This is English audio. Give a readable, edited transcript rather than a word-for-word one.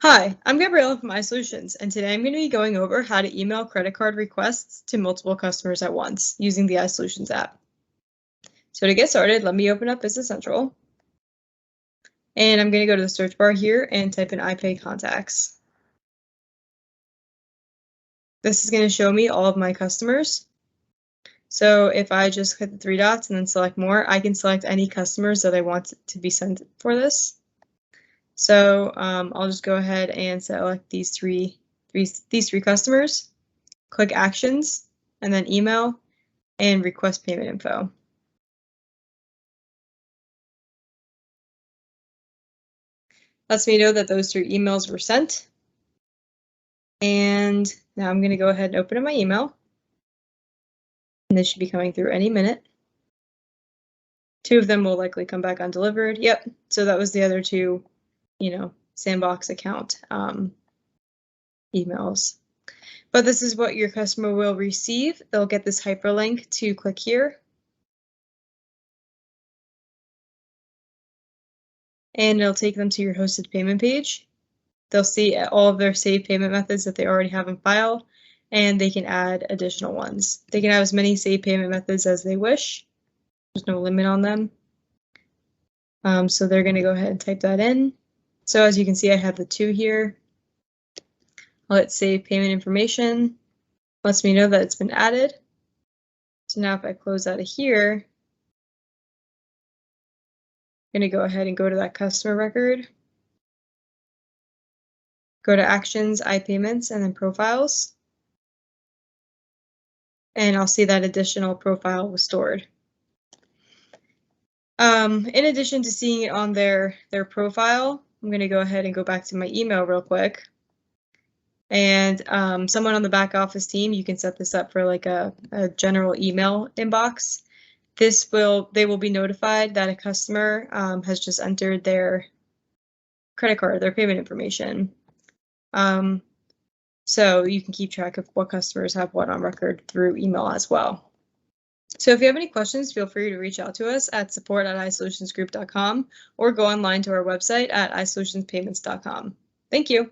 Hi, I'm Gabriella from iSolutions, and today I'm going to be going over how to email credit card requests to multiple customers at once using the iSolutions app. So to get started, let me open up Business Central, and I'm going to go to the search bar here and type in iPay contacts. This is going to show me all of my customers. So if I just hit the three dots and then select more, I can select any customers that I want to be sent for this. So I'll just go ahead and select these three customers, click Actions, and then Email, and Request Payment Info. Lets me know that those three emails were sent. And now I'm going to go ahead and open up my email. And this should be coming through any minute. Two of them will likely come back undelivered. Yep, so that was the other two, Sandbox account emails. But this is what your customer will receive. They'll get this hyperlink to click here. And it'll take them to your hosted payment page. They'll see all of their saved payment methods that they already have in file, and they can add additional ones. They can have as many saved payment methods as they wish. There's no limit on them. So they're going to go ahead and type that in. So as you can see, I have the two here. I'll hit save payment information. Lets me know that it's been added. So now if I close out of here, I'm going to go ahead and go to that customer record. Go to Actions, iPayments, and then Profiles. And I'll see that additional profile was stored. In addition to seeing it on their profile, I'm going to go ahead and go back to my email real quick. And someone on the back office team, you can set this up for like a general email inbox. They will be notified that a customer has just entered their credit card, their payment information. So you can keep track of what customers have what on record through email as well. So if you have any questions, feel free to reach out to us at support@isolutionsgroup.com or go online to our website at isolutionspayments.com. Thank you.